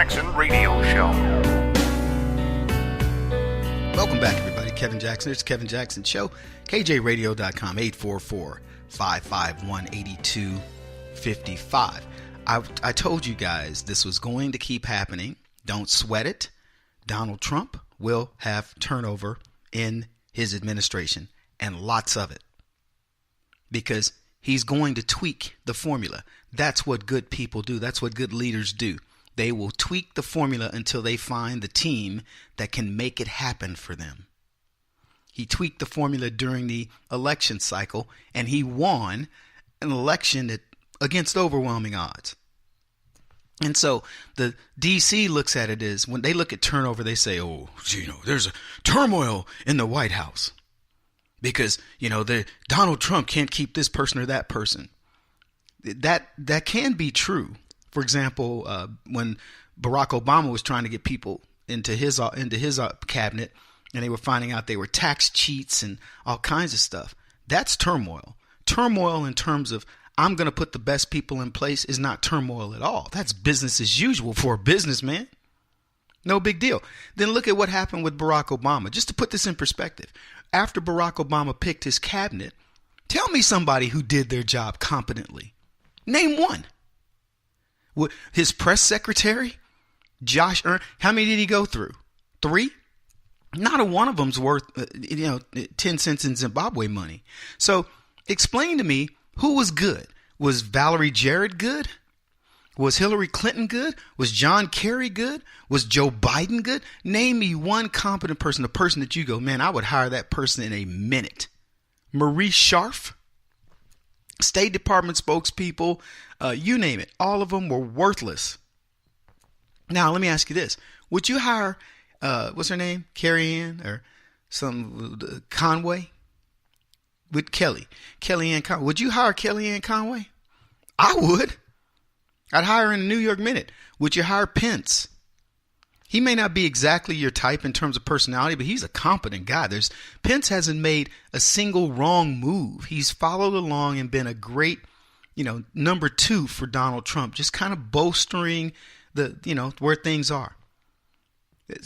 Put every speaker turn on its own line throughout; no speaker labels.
Jackson Radio Show.
Welcome back, everybody. Kevin Jackson. It's Kevin Jackson Show. KJRadio.com, 844-551-8255. I told you guys this was going to keep happening. Don't sweat it. Donald Trump will have turnover in his administration, and lots of it, because he's going to tweak the formula. That's what good people do. That's what good leaders do. They will tweak the formula until they find the team that can make it happen for them. He tweaked the formula during the election cycle, and he won an election against overwhelming odds. And so the DC looks at it as, when they look at turnover, they say, oh, there's a turmoil in the White House because, Donald Trump can't keep this person or that person. That can be true. For example, when Barack Obama was trying to get people into his cabinet, and they were finding out they were tax cheats and all kinds of stuff. That's turmoil. Turmoil in terms of, I'm going to put the best people in place, is not turmoil at all. That's business as usual for a businessman. No big deal. Then look at what happened with Barack Obama. Just to put this in perspective, after Barack Obama picked his cabinet, tell me somebody who did their job competently. Name one. His press secretary, Josh Earn, how many did he go through? 3? Not a one of them's worth, 10 cents in Zimbabwe money. So explain to me, who was good? Was Valerie Jarrett good? Was Hillary Clinton good? Was John Kerry good? Was Joe Biden good? Name me one competent person, a person that you go, man, I would hire that person in a minute. Maurice Sharf, State Department spokespeople, you name it. All of them were worthless. Now, let me ask you this. Would you hire, what's her name? Carrie Ann or Conway? With Kellyanne Conway. Would you hire Kellyanne Conway? I would. I'd hire her in a New York minute. Would you hire Pence? He may not be exactly your type in terms of personality, but he's a competent guy. Pence hasn't made a single wrong move. He's followed along and been a great, number 2 for Donald Trump, just kind of bolstering where things are.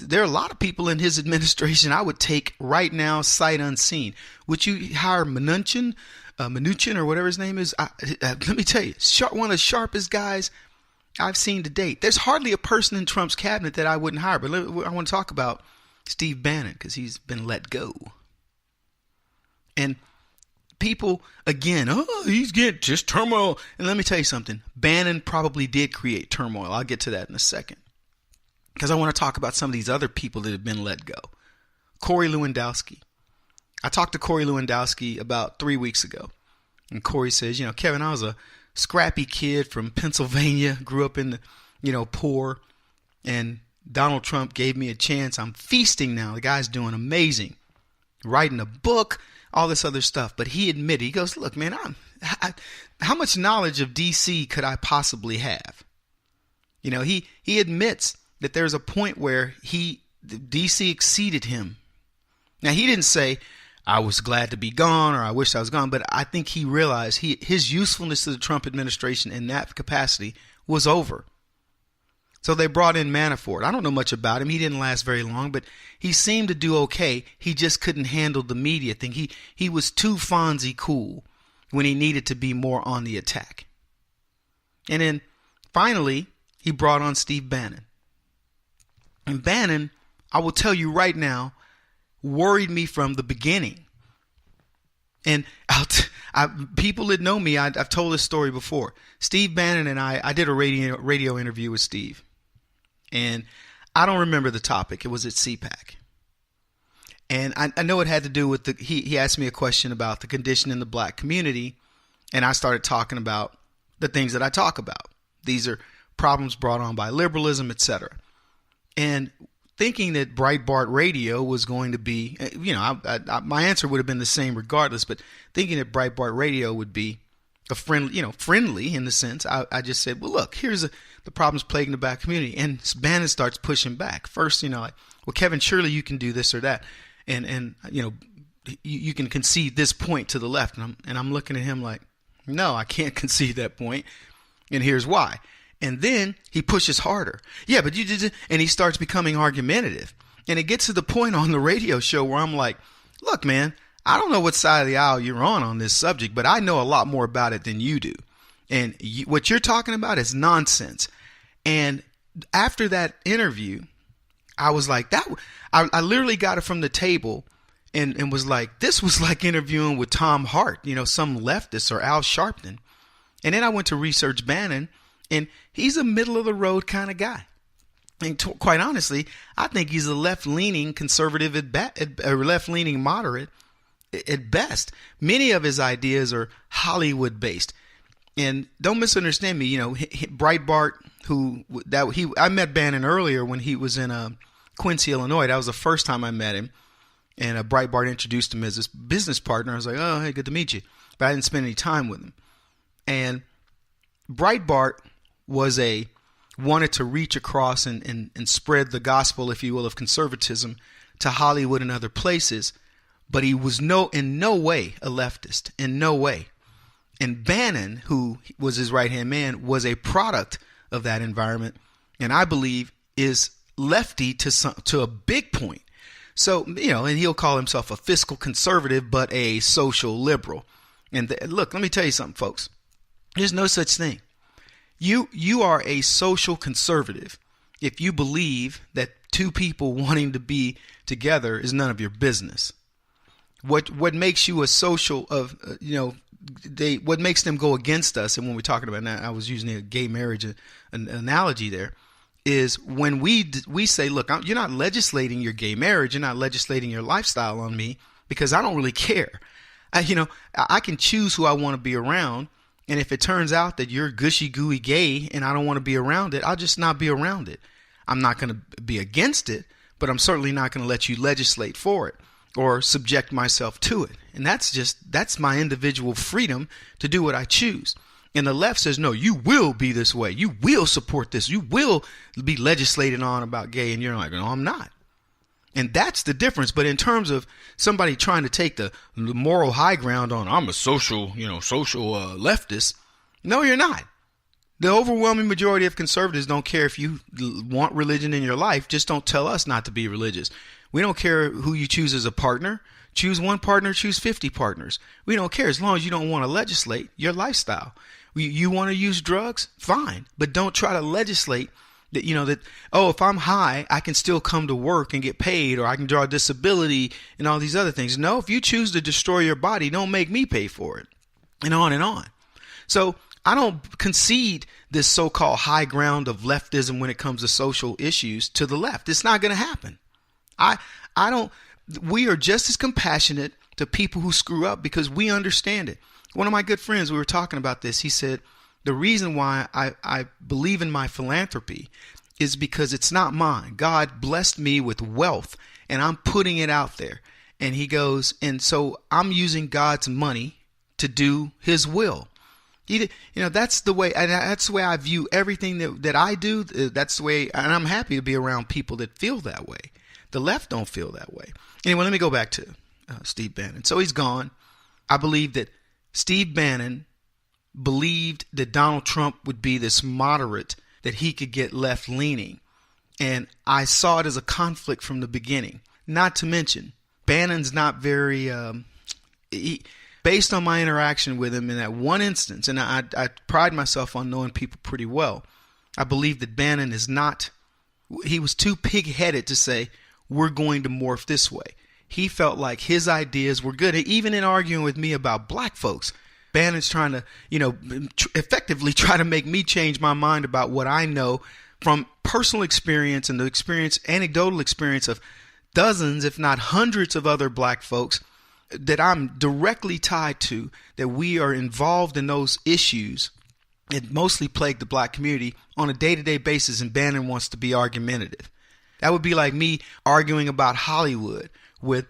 There are a lot of people in his administration I would take right now, sight unseen. Would you hire Mnuchin or whatever his name is? Let me tell you, one of the sharpest guys I've seen to date. There's hardly a person in Trump's cabinet that I wouldn't hire. But I want to talk about Steve Bannon because he's been let go. And people, again, he's getting just turmoil. And let me tell you something. Bannon probably did create turmoil. I'll get to that in a second, because I want to talk about some of these other people that have been let go. Corey Lewandowski. I talked to Corey Lewandowski about 3 weeks ago. And Corey says, Kevin, I was a scrappy kid from Pennsylvania, grew up in the, poor, and Donald Trump gave me a chance. I'm feasting now. The guy's doing amazing, writing a book, all this other stuff. But he admitted, he goes, look, man, how much knowledge of DC could I possibly have? He admits that there's a point where DC exceeded him. Now, he didn't say, I was glad to be gone or I wish I was gone, but I think he realized his usefulness to the Trump administration in that capacity was over. So they brought in Manafort. I don't know much about him. He didn't last very long, but he seemed to do okay. He just couldn't handle the media thing. He was too Fonzie cool when he needed to be more on the attack. And then finally, he brought on Steve Bannon. And Bannon, I will tell you right now, worried me from the beginning. And people that know me, I've told this story before. Steve Bannon and I did a radio interview with Steve. And I don't remember the topic. It was at CPAC. And I know it had to do with he asked me a question about the condition in the black community. And I started talking about the things that I talk about. These are problems brought on by liberalism, etc. And thinking that Breitbart Radio was going to be, my answer would have been the same regardless, but thinking that Breitbart Radio would be a friendly in the sense, I just said, well, look, here's the problems plaguing the black community. And Bannon starts pushing back. First, well, Kevin, surely you can do this or that. And you can concede this point to the left. And I'm looking at him like, no, I can't concede that point. And here's why. And then he pushes harder. Yeah, but you did, and he starts becoming argumentative. And it gets to the point on the radio show where I'm like, look, man, I don't know what side of the aisle you're on this subject, but I know a lot more about it than you do. And what you're talking about is nonsense. And after that interview, I was like, I literally got it from the table and was like, this was like interviewing with Tom Hart, some leftist, or Al Sharpton. And then I went to research Bannon, and he's a middle of the road kind of guy. And quite honestly, I think he's a left-leaning conservative or left-leaning moderate at best. Many of his ideas are Hollywood based. And don't misunderstand me, Breitbart, I met Bannon earlier when he was in Quincy, Illinois. That was the first time I met him. And Breitbart introduced him as his business partner. I was like, oh, hey, good to meet you. But I didn't spend any time with him. And Breitbart wanted to reach across and spread the gospel, if you will, of conservatism to Hollywood and other places. But he was in no way a leftist, in no way. And Bannon, who was his right-hand man, was a product of that environment, and I believe is lefty to a big point. So, and he'll call himself a fiscal conservative, but a social liberal. And look, let me tell you something, folks. There's no such thing. You are a social conservative if you believe that two people wanting to be together is none of your business. What makes you a social what makes them go against us, and when we're talking about that, I was using a gay marriage an analogy there, is when we say, look, you're not legislating your gay marriage, you're not legislating your lifestyle on me, because I don't really care. I can choose who I want to be around, and if it turns out that you're gushy gooey gay and I don't want to be around it, I'll just not be around it. I'm not going to be against it, but I'm certainly not going to let you legislate for it or subject myself to it. And that's my individual freedom to do what I choose. And the left says, no, you will be this way. You will support this. You will be legislated on about gay. And you're like, no, I'm not. And that's the difference. But in terms of somebody trying to take the moral high ground on, I'm a social leftist. No, you're not. The overwhelming majority of conservatives don't care if you want religion in your life. Just don't tell us not to be religious. We don't care who you choose as a partner. Choose one partner, choose 50 partners. We don't care as long as you don't want to legislate your lifestyle. You want to use drugs? Fine. But don't try to legislate that, if I'm high, I can still come to work and get paid, or I can draw disability and all these other things. No, if you choose to destroy your body, don't make me pay for it. And on and on. So I don't concede this so-called high ground of leftism when it comes to social issues to the left. It's not going to happen. We are just as compassionate to people who screw up because we understand it. One of my good friends, we were talking about this. He said, the reason why I believe in my philanthropy is because it's not mine. God blessed me with wealth and I'm putting it out there. And he goes, and so I'm using God's money to do his will. That's the way I view everything that I do. That's the way, and I'm happy to be around people that feel that way. The left don't feel that way. Anyway, let me go back to Steve Bannon. So he's gone. I believe that Steve Bannon believed that Donald Trump would be this moderate, that he could get left-leaning. And I saw it as a conflict from the beginning. Not to mention, Bannon's not very, based on my interaction with him in that one instance, and I pride myself on knowing people pretty well, I believe that Bannon he was too pig-headed to say, we're going to morph this way. He felt like his ideas were good. Even in arguing with me about black folks, Bannon's trying to, effectively try to make me change my mind about what I know from personal experience and the anecdotal experience of dozens, if not hundreds of other black folks that I'm directly tied to, that we are involved in those issues that mostly plague the black community on a day-to-day basis, and Bannon wants to be argumentative. That would be like me arguing about Hollywood with,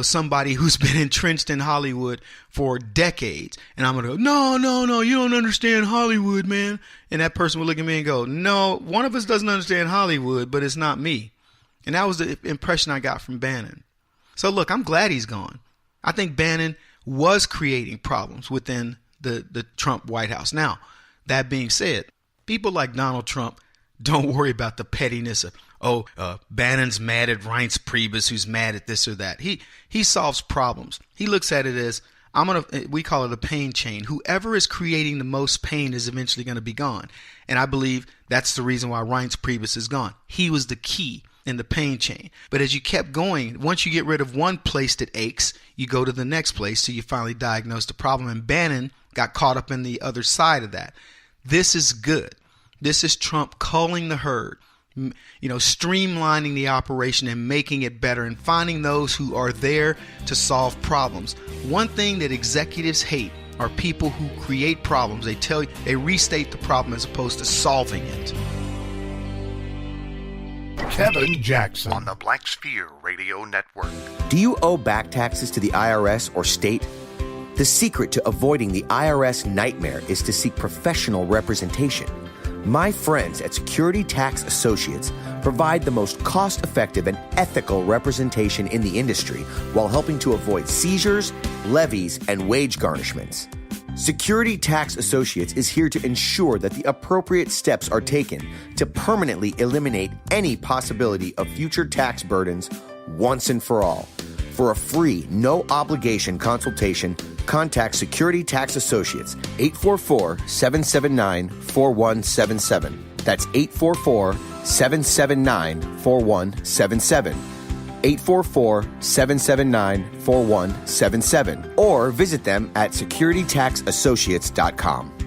somebody who's been entrenched in Hollywood for decades. And I'm going to go, no, you don't understand Hollywood, man. And that person would look at me and go, no, one of us doesn't understand Hollywood, but it's not me. And that was the impression I got from Bannon. So look, I'm glad he's gone. I think Bannon was creating problems within the Trump White House. Now, that being said, People like Donald Trump don't worry about the pettiness of, Bannon's mad at Reince Priebus, who's mad at this or that. He solves problems. He looks at it as, we call it a pain chain. Whoever is creating the most pain is eventually going to be gone. And I believe that's the reason why Reince Priebus is gone. He was the key in the pain chain. But as you kept going, once you get rid of one place that aches, you go to the next place till you finally diagnose the problem. And Bannon got caught up in the other side of that. This is good. This is Trump culling the herd, streamlining the operation and making it better and finding those who are there to solve problems. One thing that executives hate are people who create problems. They restate the problem as opposed to solving it.
Kevin Jackson
on the Black Sphere Radio Network.
Do you owe back taxes to the IRS or state? The secret to avoiding the IRS nightmare is to seek professional representation. My friends at Security Tax Associates provide the most cost-effective and ethical representation in the industry while helping to avoid seizures, levies, and wage garnishments. Security Tax Associates is here to ensure that the appropriate steps are taken to permanently eliminate any possibility of future tax burdens once and for all. For a free, no-obligation consultation, contact Security Tax Associates, 844-779-4177. That's 844-779-4177. 844-779-4177. Or visit them at securitytaxassociates.com.